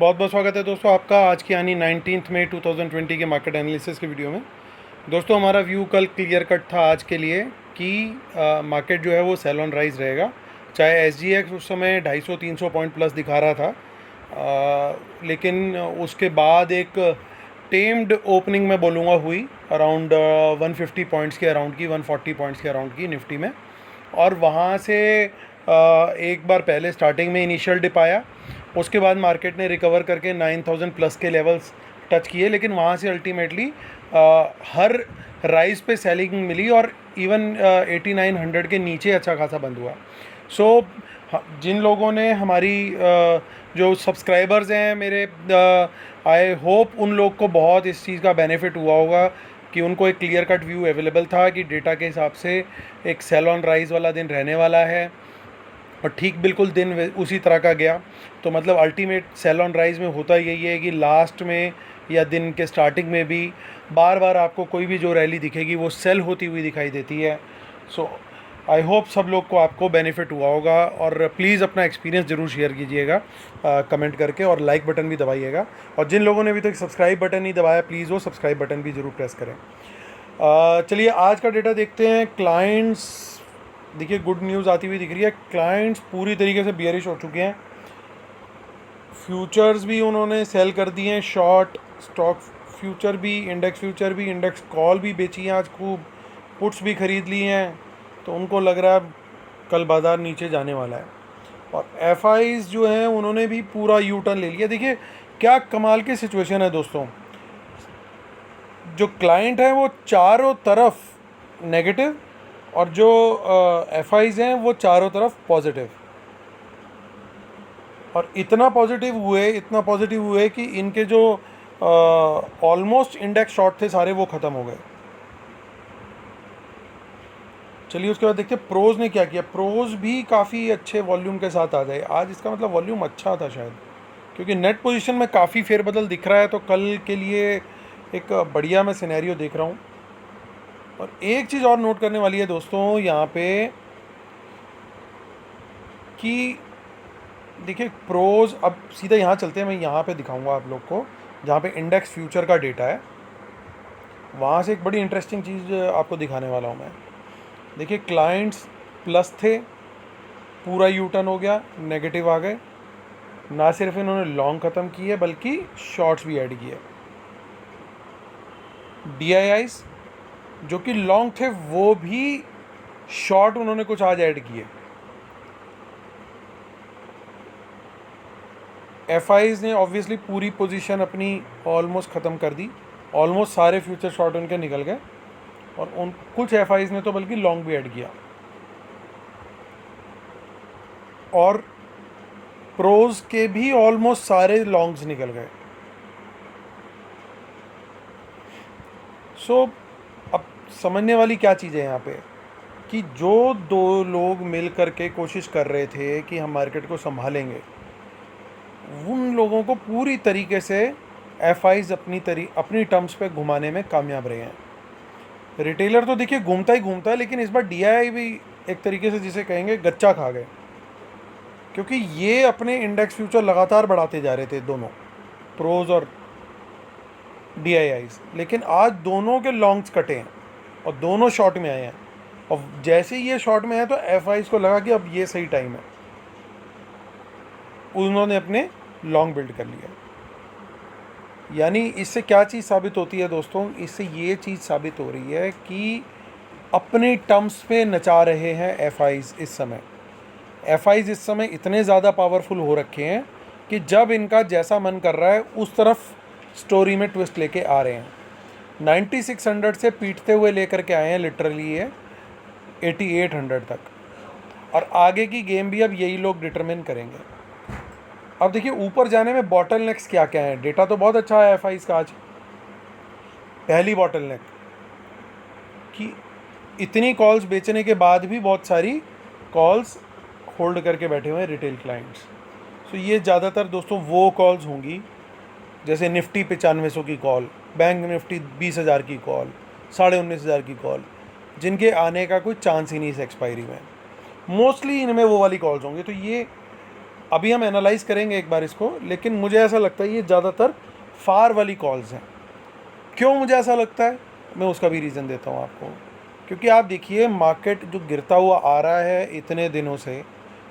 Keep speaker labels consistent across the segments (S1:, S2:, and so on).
S1: बहुत बहुत स्वागत है दोस्तों आपका आज की यानी 19 मई 2020 के मार्केट एनालिसिस के वीडियो में। दोस्तों हमारा व्यू कल क्लियर कट था आज के लिए कि मार्केट जो है वो सेल ऑन राइज रहेगा। चाहे एसजीएक्स उस समय 250-300 पॉइंट प्लस दिखा रहा था, लेकिन उसके बाद एक टेम्ड ओपनिंग में बोलूँगा हुई अराउंड 150 पॉइंट्स के अराउंड की, 140 पॉइंट्स के अराउंड की निफ्टी में। और वहाँ से एक बार पहले स्टार्टिंग में इनिशियल डिप आया, उसके बाद मार्केट ने रिकवर करके 9000 प्लस के लेवल्स टच किए, लेकिन वहाँ से अल्टीमेटली हर राइज पे सेलिंग मिली और इवन 8900 के नीचे अच्छा खासा बंद हुआ। सो जिन लोगों ने हमारी जो सब्सक्राइबर्स हैं मेरे, आई होप उन लोग को बहुत इस चीज़ का बेनिफिट हुआ होगा कि उनको एक क्लियर कट व्यू अवेलेबल था कि डेटा के हिसाब से एक सेल ऑन राइज वाला दिन रहने वाला है, और ठीक बिल्कुल दिन उसी तरह का गया। तो मतलब अल्टीमेट सेल ऑन राइज में होता यही है कि लास्ट में या दिन के स्टार्टिंग में भी बार बार आपको कोई भी जो रैली दिखेगी वो सेल होती हुई दिखाई देती है। सो आई होप सब लोग को आपको बेनिफिट हुआ होगा, और प्लीज़ अपना एक्सपीरियंस ज़रूर शेयर कीजिएगा कमेंट करके, और लाइक बटन भी दबाइएगा। और जिन लोगों ने अभी तक सब्सक्राइब बटन नहीं दबाया प्लीज़ वो सब्सक्राइब बटन भी ज़रूर प्रेस करें। चलिए आज का डेटा देखते हैं। क्लाइंट्स, देखिए गुड न्यूज़ आती हुई दिख रही है। क्लाइंट्स पूरी तरीके से बियरिश हो चुके हैं, फ्यूचर्स भी उन्होंने सेल कर दिए हैं, शॉर्ट स्टॉक फ्यूचर भी, इंडेक्स फ्यूचर भी, इंडेक्स कॉल भी बेची हैं आज खूब, पुट्स भी ख़रीद ली हैं। तो उनको लग रहा है कल बाज़ार नीचे जाने वाला है। और एफआईज जो हैं उन्होंने भी पूरा यू टर्न ले लिया। देखिए क्या कमाल की सिचुएशन है दोस्तों, जो क्लाइंट हैं वो चारों तरफ नेगेटिव और जो एफआईज हैं वो चारों तरफ पॉजिटिव। और इतना पॉजिटिव हुए कि इनके जो ऑलमोस्ट इंडेक्स शॉर्ट थे सारे वो ख़त्म हो गए। चलिए उसके बाद देखते हैं प्रोज ने क्या किया। प्रोज भी काफ़ी अच्छे वॉल्यूम के साथ आ गए आज, इसका मतलब वॉल्यूम अच्छा था शायद, क्योंकि नेट पोजीशन में काफ़ी फेरबदल दिख रहा है। तो कल के लिए एक बढ़िया मैं सिनेरियो देख रहा हूँ। और एक चीज़ और नोट करने वाली है दोस्तों यहाँ पे कि देखिए प्रोज, अब सीधा यहाँ चलते हैं, मैं यहाँ पे दिखाऊंगा आप लोग को जहाँ पे इंडेक्स फ्यूचर का डेटा है। वहाँ से एक बड़ी इंटरेस्टिंग चीज़ आपको दिखाने वाला हूँ मैं। देखिए क्लाइंट्स प्लस थे, पूरा यू टर्न हो गया, नेगेटिव आ गए। ना सिर्फ इन्होंने लॉन्ग ख़त्म किए बल्कि शॉर्ट्स भी ऐड किए। डीआईआईस जो कि लॉन्ग थे वो भी शॉर्ट उन्होंने कुछ आज ऐड किए। एफआईज ने ऑब्वियसली पूरी पोजीशन अपनी ऑलमोस्ट ख़त्म कर दी, ऑलमोस्ट सारे फ्यूचर शॉर्ट उनके निकल गए, और उन कुछ एफआईज ने तो बल्कि लॉन्ग भी ऐड किया। और प्रोज के भी ऑलमोस्ट सारे लॉन्ग्स निकल गए। सो अब समझने वाली क्या चीज़ है यहाँ पे कि जो दो लोग मिल करके कोशिश कर रहे थे कि हम मार्केट को संभालेंगे, उन लोगों को पूरी तरीके से एफआईज अपनी टर्म्स पे घुमाने में कामयाब रहे हैं। रिटेलर तो देखिए घूमता ही घूमता है, लेकिन इस बार डीआईआई भी एक तरीके से जिसे कहेंगे गच्चा खा गए, क्योंकि ये अपने इंडेक्स फ्यूचर लगातार बढ़ाते जा रहे थे दोनों, प्रोज और डीआईआईज, लेकिन आज दोनों के लॉन्ग्स कटे हैं और दोनों शॉर्ट में आए हैं। और जैसे ही ये शॉर्ट में है तो एफआईज को लगा कि अब ये सही टाइम है, उन्होंने अपने लॉन्ग बिल्ड कर लिया। यानी इससे क्या चीज़ साबित होती है दोस्तों, इससे ये चीज़ साबित हो रही है कि अपने टर्म्स पे नचा रहे हैं एफआईज इस समय। एफआईज इस समय इतने ज़्यादा पावरफुल हो रखे हैं कि जब इनका जैसा मन कर रहा है उस तरफ स्टोरी में ट्विस्ट लेके आ रहे हैं। 9600 से पीटते हुए लेकर के आए हैं लिटरली ये 8800 तक, और आगे की गेम भी अब यही लोग डिटरमिन करेंगे। अब देखिए ऊपर जाने में बॉटलनेक्स क्या क्या हैं। डेटा तो बहुत अच्छा है एफआईज का आज। पहली बॉटलनेक कि इतनी कॉल्स बेचने के बाद भी बहुत सारी कॉल्स होल्ड करके बैठे हुए हैं रिटेल क्लाइंट्स। सो ये ज़्यादातर दोस्तों वो कॉल्स होंगी जैसे निफ्टी 9500 की कॉल, बैंक निफ्टी 20,000 की कॉल, 19,500 की कॉल, जिनके आने का कोई चांस ही नहीं इस एक्सपायरी में। मोस्टली इनमें वो वाली कॉल्स होंगी। तो ये अभी हम एनालाइज करेंगे एक बार इसको, लेकिन मुझे ऐसा लगता है ये ज़्यादातर फार वाली कॉल्स हैं। क्यों मुझे ऐसा लगता है, मैं उसका भी रीज़न देता हूँ आपको। क्योंकि आप देखिए मार्केट जो गिरता हुआ आ रहा है इतने दिनों से,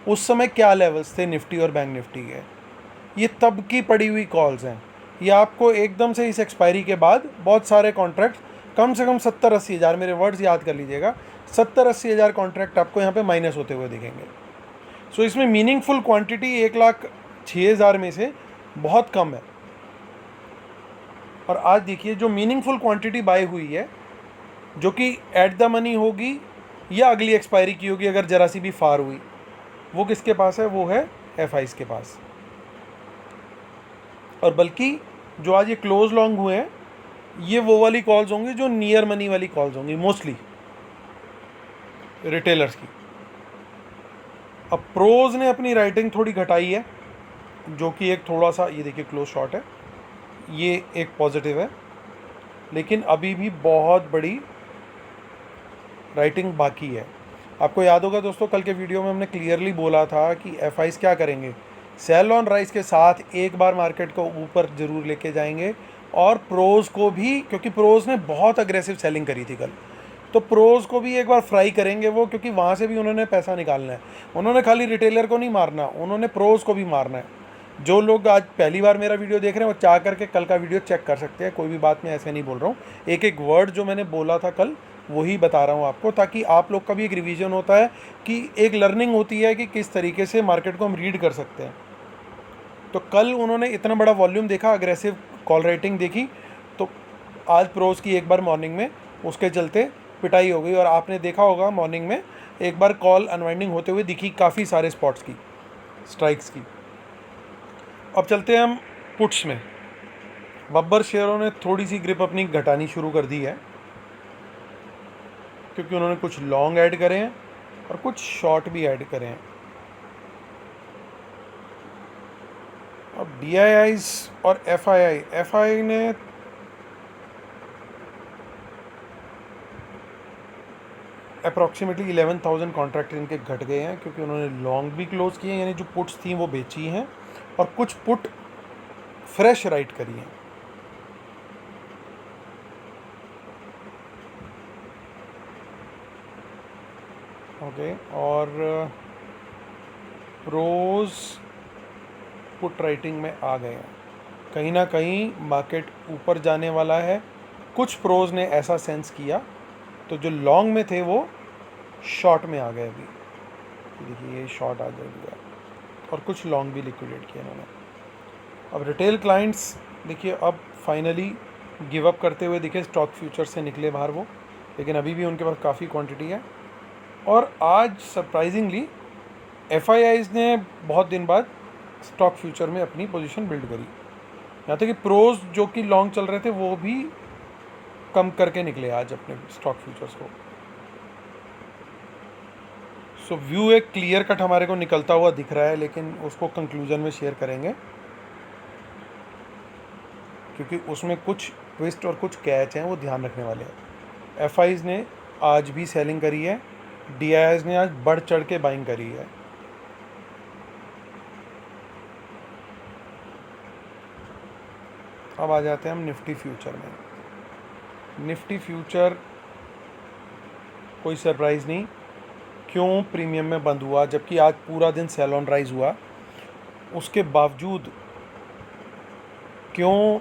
S1: उस समय क्या लेवल्स थे निफ्टी और बैंक निफ्टी के, ये तब की पड़ी हुई कॉल्स हैं। ये आपको एकदम से इस एक्सपायरी के बाद बहुत सारे कॉन्ट्रैक्ट, कम से कम 70-80 हज़ार, मेरे वर्ड्स याद कर लीजिएगा, 70-80 हज़ार कॉन्ट्रैक्ट आपको यहाँ पे माइनस होते हुए दिखेंगे। सो इसमें मीनिंगफुल क्वांटिटी 1,06,000 में से बहुत कम है। और आज देखिए जो मीनिंगफुल क्वांटिटी बाय हुई है, जो कि एट द मनी होगी या अगली एक्सपायरी की होगी अगर जरा सी भी फार हुई, वो किसके पास है, वो है एफआईज के पास। और बल्कि जो आज ये क्लोज लॉन्ग हुए हैं, ये वो वाली कॉल्स होंगी जो नियर मनी वाली कॉल्स होंगी, मोस्टली रिटेलर्स की। अब प्रोज ने अपनी राइटिंग थोड़ी घटाई है, जो कि एक थोड़ा सा, ये देखिए क्लोज शॉट है, ये एक पॉजिटिव है, लेकिन अभी भी बहुत बड़ी राइटिंग बाकी है। आपको याद होगा दोस्तों, कल के वीडियो में हमने क्लियरली बोला था कि एफआईज क्या करेंगे, सेल ऑन राइज के साथ एक बार मार्केट को ऊपर ज़रूर लेके जाएंगे, और प्रोज को भी, क्योंकि प्रोज ने बहुत अग्रेसिव सेलिंग करी थी कल, तो प्रोज को भी एक बार फ्राई करेंगे वो, क्योंकि वहाँ से भी उन्होंने पैसा निकालना है। उन्होंने खाली रिटेलर को नहीं मारना, उन्होंने प्रोज को भी मारना है। जो लोग आज पहली बार मेरा वीडियो देख रहे हैं वो चाह करके कल का वीडियो चेक कर सकते हैं, कोई भी बात मैं ऐसे नहीं बोल रहा हूँ, एक एक वर्ड जो मैंने बोला था कल वही बता रहा हूँ आपको, ताकि आप लोग का भी एक रिवीजन होता है, कि एक लर्निंग होती है कि किस तरीके से मार्केट को हम रीड कर सकते हैं। तो कल उन्होंने इतना बड़ा वॉल्यूम देखा, अग्रेसिव कॉल रेटिंग देखी, तो आज प्रोज की एक बार मॉर्निंग में उसके चलते पिटाई हो गई। और आपने देखा होगा मॉर्निंग में एक बार कॉल अनवाइंडिंग होते हुए दिखी काफ़ी सारे स्पॉट्स की, स्ट्राइक्स की। अब चलते हैं हम पुट्स में। बब्बर शेयरों ने थोड़ी सी ग्रिप अपनी घटानी शुरू कर दी है, क्योंकि उन्होंने कुछ लॉन्ग ऐड करे हैं और कुछ शॉर्ट भी ऐड करे हैं। अब DIIs और FII ने अप्रॉक्सीमेटली 11,000 कॉन्ट्रैक्ट इनके घट गए हैं, क्योंकि उन्होंने लॉन्ग भी क्लोज किए हैं, यानी जो पुट्स थी वो बेची हैं, और कुछ पुट फ्रेश राइट करी हैं। ओके, और प्रोज पुट राइटिंग में आ गए हैं। कहीं ना कहीं मार्केट ऊपर जाने वाला है, कुछ प्रोज ने ऐसा सेंस किया, तो जो लॉन्ग में थे वो शॉर्ट में आ गए। अभी देखिए ये शॉर्ट आ जाएगा, और कुछ लॉन्ग भी लिक्विडेट किया इन्होंने। अब रिटेल क्लाइंट्स देखिए अब फाइनली गिव अप करते हुए दिखे, स्टॉक फ्यूचर से निकले बाहर वो, लेकिन अभी भी उनके पास काफ़ी क्वांटिटी है। और आज सरप्राइजिंगली FIIs ने बहुत दिन बाद स्टॉक फ्यूचर में अपनी पोजीशन बिल्ड करी। यहाँ तक कि प्रोज जो कि लॉन्ग चल रहे थे वो भी कम करके निकले आज अपने स्टॉक फ्यूचर्स को। सो व्यू एक क्लियर कट हमारे को निकलता हुआ दिख रहा है, लेकिन उसको कंक्लूजन में शेयर करेंगे, क्योंकि उसमें कुछ ट्विस्ट और कुछ कैच हैं, वो ध्यान रखने वाले हैं। FIs ने आज भी सेलिंग करी है, DIIs ने आज बढ़ चढ़ के बाइंग करी है। अब आ जाते हैं हम निफ्टी फ्यूचर में। निफ्टी फ्यूचर कोई सरप्राइज़ नहीं, क्यों प्रीमियम में बंद हुआ, जबकि आज पूरा दिन सेल ऑन राइज हुआ, उसके बावजूद क्यों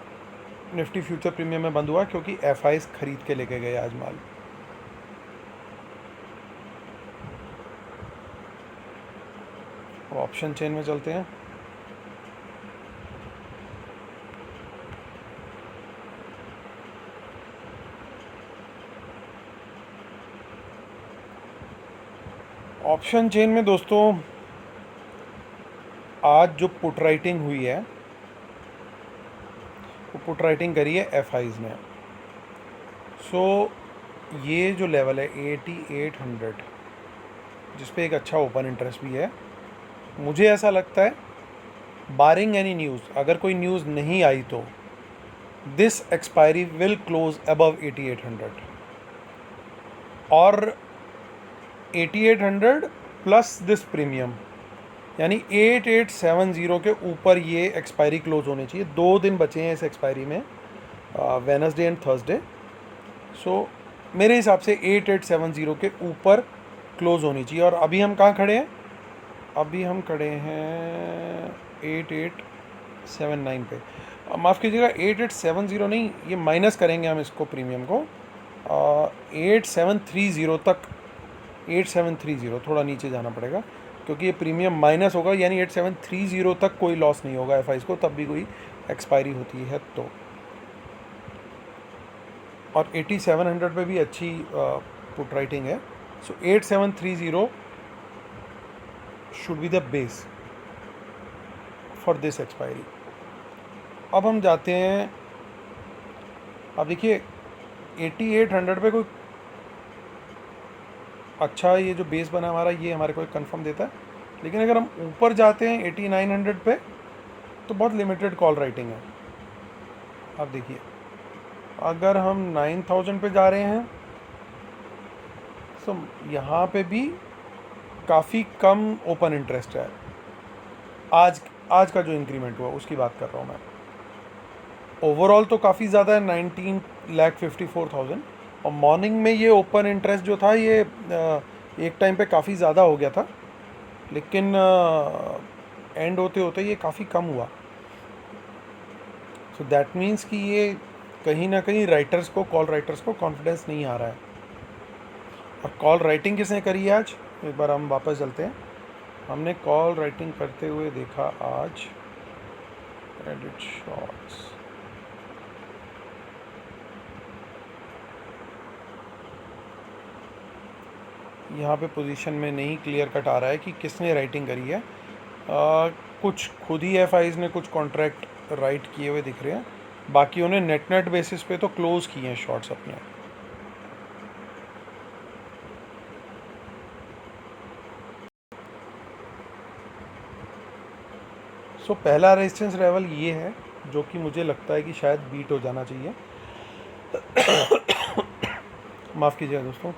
S1: निफ्टी फ्यूचर प्रीमियम में बंद हुआ, क्योंकि FIs खरीद के लेके गए आज माल। ऑप्शन चेन में चलते हैं। ऑप्शन चेन में दोस्तों आज जो पुट राइटिंग हुई है, वो पुट राइटिंग करी है FIs ने। सो ये जो लेवल है 8800, जिस पे एक अच्छा ओपन इंटरेस्ट भी है, मुझे ऐसा लगता है बारिंग एनी न्यूज़, अगर कोई न्यूज़ नहीं आई तो this expiry will close above 8800, और 8800 प्लस दिस प्रीमियम यानी 8870 के ऊपर ये एक्सपायरी क्लोज होनी चाहिए। 2 दिन बचे हैं इस एक्सपायरी में, वेडनेसडे एंड थर्सडे। सो मेरे हिसाब से 8870 के ऊपर क्लोज होनी चाहिए। और अभी हम कहाँ खड़े हैं? अभी हम खड़े हैं 8879 पे। माफ़ कीजिएगा, 8870 नहीं, ये माइनस करेंगे हम इसको, प्रीमियम को 8730 तक। 8730 थोड़ा नीचे जाना पड़ेगा क्योंकि ये प्रीमियम माइनस होगा, यानी 8730 तक कोई लॉस नहीं होगा एफ को, तब भी कोई एक्सपायरी होती है तो। और 8700 पे भी अच्छी पुट राइटिंग है। सो 8730 should be the base for this expiry. अब हम जाते हैं, अब देखिए 8800 पे कोई अच्छा, ये जो बेस बना हमारा, ये हमारे को एक कन्फर्म देता है। लेकिन अगर हम ऊपर जाते हैं 8900 पे, तो बहुत लिमिटेड कॉल राइटिंग है। आप देखिए, अगर हम 9000 पे जा रहे हैं तो यहाँ पे भी काफ़ी कम ओपन इंटरेस्ट है। आज आज का जो इंक्रीमेंट हुआ उसकी बात कर रहा हूँ मैं। ओवरऑल तो काफ़ी ज़्यादा है, 19,54,000। और मॉर्निंग में ये ओपन इंटरेस्ट जो था, ये एक टाइम पे काफ़ी ज़्यादा हो गया था, लेकिन एंड होते होते ये काफ़ी कम हुआ। सो दैट मीन्स कि ये कहीं ना कहीं राइटर्स को, कॉल राइटर्स को कॉन्फिडेंस नहीं आ रहा है। और कॉल राइटिंग किसने करी है आज? एक बार हम वापस चलते हैं। हमने कॉल राइटिंग करते हुए देखा आज क्रेडिट शॉर्ट्स, यहाँ पे पोजीशन में नहीं क्लियर कट आ रहा है कि किसने राइटिंग करी है। कुछ खुद ही एफ ने कुछ कॉन्ट्रैक्ट राइट किए हुए दिख रहे हैं, बाकी उन्हें नेट बेसिस पे तो क्लोज किए हैं शॉर्ट्स अपने। सो पहला रेजिस्टेंस लेवल ये है, जो कि मुझे लगता है कि शायद बीट हो जाना चाहिए। माफ़ कीजिएगा दोस्तों,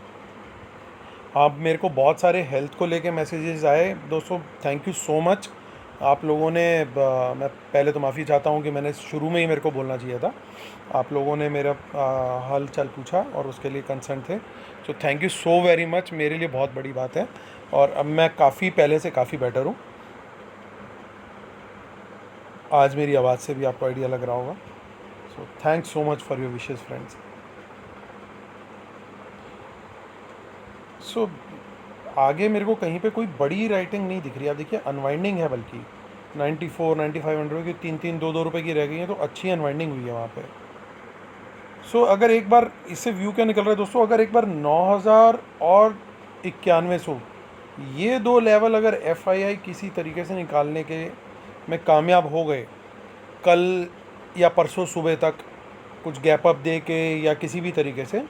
S1: आप मेरे को बहुत सारे हेल्थ को लेके मैसेजेस आए दोस्तों, थैंक यू सो मच आप लोगों ने। मैं पहले तो माफ़ी चाहता हूँ कि मैंने शुरू में ही मेरे को बोलना चाहिए था। आप लोगों ने मेरा हाल चाल पूछा और उसके लिए कंसर्न थे, so thank you so very much, मेरे लिए बहुत बड़ी बात है। और अब मैं काफ़ी पहले से काफ़ी बेटर हूँ। आज मेरी आवाज़ से भी आपको आइडिया लग रहा होगा। So thanks so much for your wishes friends. So आगे मेरे को कहीं पे कोई बड़ी राइटिंग नहीं दिख रही। आप देखिए, अनवाइंडिंग है, बल्कि 94-9500 की 3-3 2-2 रुपये की रह गई हैं, तो अच्छी अनवाइंडिंग हुई है वहाँ पे। सो अगर एक बार इससे व्यू क्या निकल रहा है दोस्तों, अगर एक बार 9000 और 9100, ये दो लेवल अगर एफ किसी तरीके से निकालने के में कामयाब हो गए कल या परसों सुबह तक, कुछ गैप अप दे के या किसी भी तरीके से,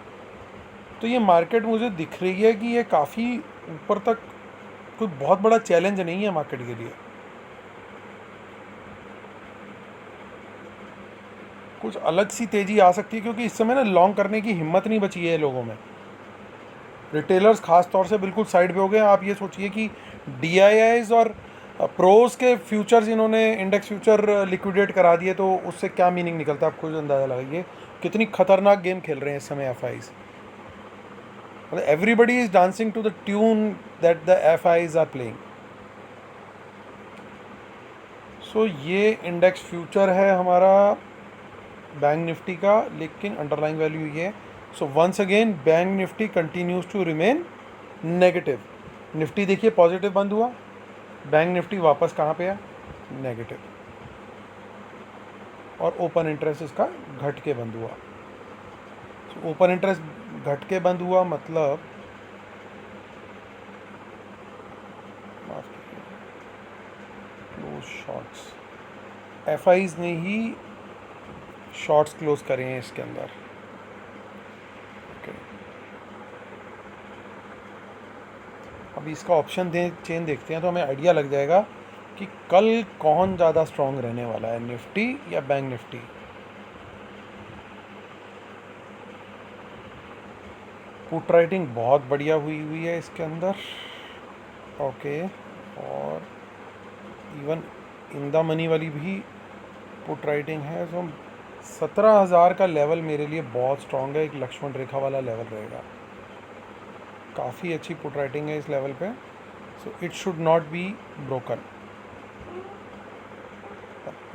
S1: तो ये मार्केट मुझे दिख रही है कि ये काफ़ी ऊपर तक, कोई बहुत बड़ा चैलेंज नहीं है मार्केट के लिए। कुछ अलग सी तेज़ी आ सकती है, क्योंकि इस समय ना लॉन्ग करने की हिम्मत नहीं बची है लोगों में। रिटेलर्स खास तौर से बिल्कुल साइड पे हो गए। आप ये सोचिए कि DIIs और प्रोज के फ्यूचर्स इन्होंने, इंडेक्स फ्यूचर लिक्विडेट करा दिए, तो उससे क्या मीनिंग निकलता है आप खुद अंदाज़ा लगाइए कितनी खतरनाक गेम खेल रहे हैं इस समय FIs। मतलब everybody is dancing to the tune that the FIs are playing. So ये इंडेक्स फ्यूचर है हमारा बैंक निफ्टी का, लेकिन अंडरलाइंग वैल्यू ये है। So once again bank Nifty continues to remain negative. Nifty देखिए पॉजिटिव बंद हुआ, बैंक निफ्टी वापस कहाँ पे है? नेगेटिव। और ओपन इंटरेस्ट इसका घट के बंद हुआ। so, ओपन इंटरेस्ट घट के बंद हुआ मतलब, क्लोज शॉर्ट्स, FIs ने ही शॉर्ट्स क्लोज करे हैं इसके अंदर। ओके, अभी इसका ऑप्शन चेन देखते हैं तो हमें आइडिया लग जाएगा कि कल कौन ज़्यादा स्ट्रॉन्ग रहने वाला है, निफ्टी या बैंक निफ्टी। पुट राइटिंग बहुत बढ़िया हुई है इसके अंदर। ओके, और इवन इन द मनी वाली भी पुट राइटिंग है। तो 17,000 का लेवल मेरे लिए बहुत स्ट्रॉन्ग है, एक लक्ष्मण रेखा वाला लेवल रहेगा। काफ़ी अच्छी पुट राइटिंग है इस लेवल पे, so it should not be broken.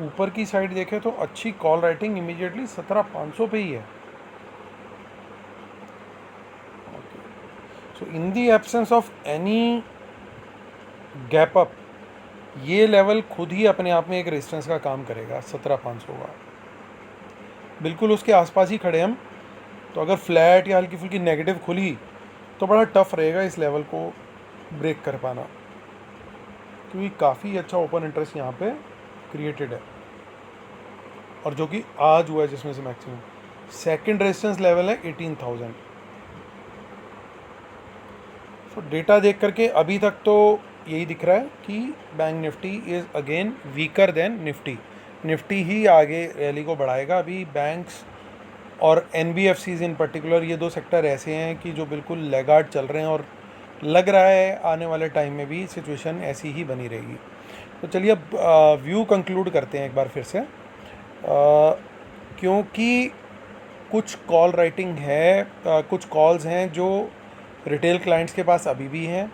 S1: ऊपर की साइड देखें तो अच्छी कॉल राइटिंग इमीडिएटली 17,500 पे ही है। So in the absence of any gap up, ये लेवल खुद ही अपने आप में एक रेजिस्टेंस का काम करेगा 17,500 का। बिल्कुल उसके आसपास ही खड़े हम, तो अगर फ्लैट या हल्की फुल्की नेगेटिव खुली तो बड़ा टफ रहेगा इस लेवल को ब्रेक कर पाना, क्योंकि काफ़ी अच्छा ओपन इंटरेस्ट यहाँ पे क्रिएटेड है, और जो कि आज हुआ है जिसमें से मैक्सिमम। सेकंड रेजिस्टेंस लेवल है 18,000। तो डेटा देख करके अभी तक तो यही दिख रहा है कि bank Nifty is again weaker than Nifty. Nifty ही आगे रैली को बढ़ाएगा। अभी बैंक्स और एनबीएफसीज इन पर्टिकुलर, ये दो सेक्टर ऐसे हैं कि जो बिल्कुल लैगार्ड चल रहे हैं, और लग रहा है आने वाले टाइम में भी सिचुएशन ऐसी ही बनी रहेगी। तो चलिए अब व्यू कंक्लूड करते हैं एक बार फिर से, क्योंकि कुछ कॉल राइटिंग है, कुछ कॉल्स हैं जो रिटेल क्लाइंट्स के पास अभी भी हैं,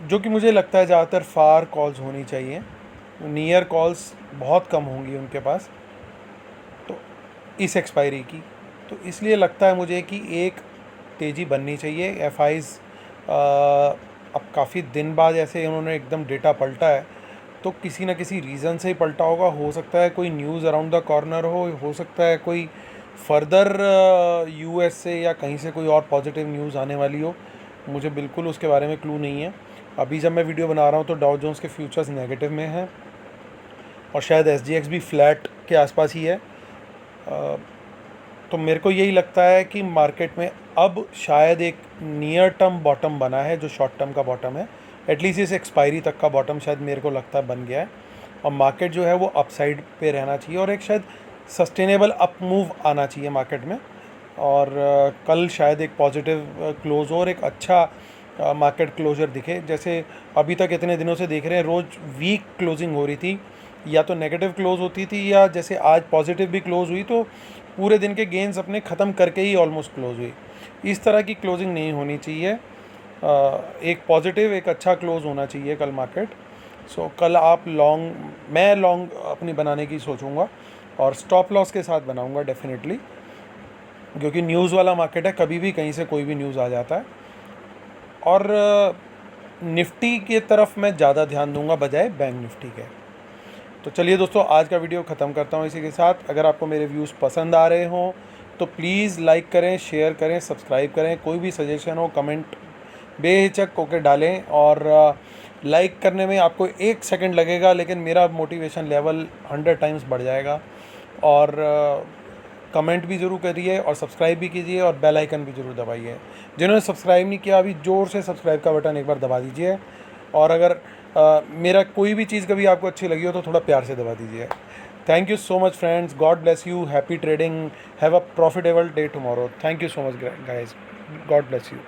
S1: जो कि मुझे लगता है ज़्यादातर फार कॉल्स होनी चाहिए, नियर कॉल्स बहुत कम होंगी उनके पास तो इस एक्सपायरी की। तो इसलिए लगता है मुझे कि एक तेज़ी बननी चाहिए। एफआईज़ अब काफ़ी दिन बाद ऐसे उन्होंने एकदम डेटा पलटा है, तो किसी न किसी रीज़न से ही पलटा होगा। हो सकता है कोई न्यूज़ अराउंड द कॉर्नर हो सकता है कोई फर्दर यूएस से या कहीं से कोई और पॉजिटिव न्यूज़ आने वाली हो। मुझे बिल्कुल उसके बारे में क्लू नहीं है। अभी जब मैं वीडियो बना रहा हूँ तो डाउ जोन्स के फ्यूचर्स नेगेटिव में हैं, और शायद एसजीएक्स भी फ्लैट के आसपास ही है। तो मेरे को यही लगता है कि मार्केट में अब शायद एक नियर टर्म बॉटम बना है, जो शॉर्ट टर्म का बॉटम है। एटलीस्ट इस एक्सपायरी तक का बॉटम शायद मेरे को लगता है बन गया है, और मार्केट जो है वो अपसाइड पे रहना चाहिए, और एक शायद सस्टेनेबल अप मूव आना चाहिए मार्केट में। और कल शायद एक पॉजिटिव क्लोज हो और एक अच्छा मार्केट क्लोजर दिखे। जैसे अभी तक इतने दिनों से देख रहे हैं, रोज़ वीक क्लोजिंग हो रही थी, या तो नेगेटिव क्लोज होती थी, या जैसे आज पॉजिटिव भी क्लोज हुई तो पूरे दिन के गेंस अपने ख़त्म करके ही ऑलमोस्ट क्लोज हुई। इस तरह की क्लोजिंग नहीं होनी चाहिए। एक पॉजिटिव, एक अच्छा क्लोज होना चाहिए कल मार्केट। सो कल आप मैं लॉन्ग अपनी बनाने की सोचूंगा, और स्टॉप लॉस के साथ बनाऊंगा डेफिनेटली, क्योंकि न्यूज़ वाला मार्केट है, कभी भी कहीं से कोई भी न्यूज़ आ जाता है। और निफ्टी की तरफ मैं ज़्यादा ध्यान दूंगा बजाय बैंक निफ्टी के। तो चलिए दोस्तों, आज का वीडियो ख़त्म करता हूँ इसी के साथ। अगर आपको मेरे व्यूज़ पसंद आ रहे हों तो प्लीज़ लाइक करें, शेयर करें, सब्सक्राइब करें। कोई भी सजेशन हो कमेंट बेहिचक होकर डालें, और लाइक करने में आपको 1 सेकंड लगेगा, लेकिन मेरा मोटिवेशन लेवल 100 टाइम्स बढ़ जाएगा। और कमेंट भी ज़रूर करिए, और सब्सक्राइब भी कीजिए, और बेल आइकन भी ज़रूर दबाइए। जिन्होंने सब्सक्राइब नहीं किया अभी, ज़ोर से सब्सक्राइब का बटन एक बार दबा दीजिए। और अगर मेरा कोई भी चीज़ कभी आपको अच्छी लगी हो तो थोड़ा प्यार से दबा दीजिए। Thank you so much friends, God bless you, happy trading, have a profitable day tomorrow. Thank you so much guys, God bless you.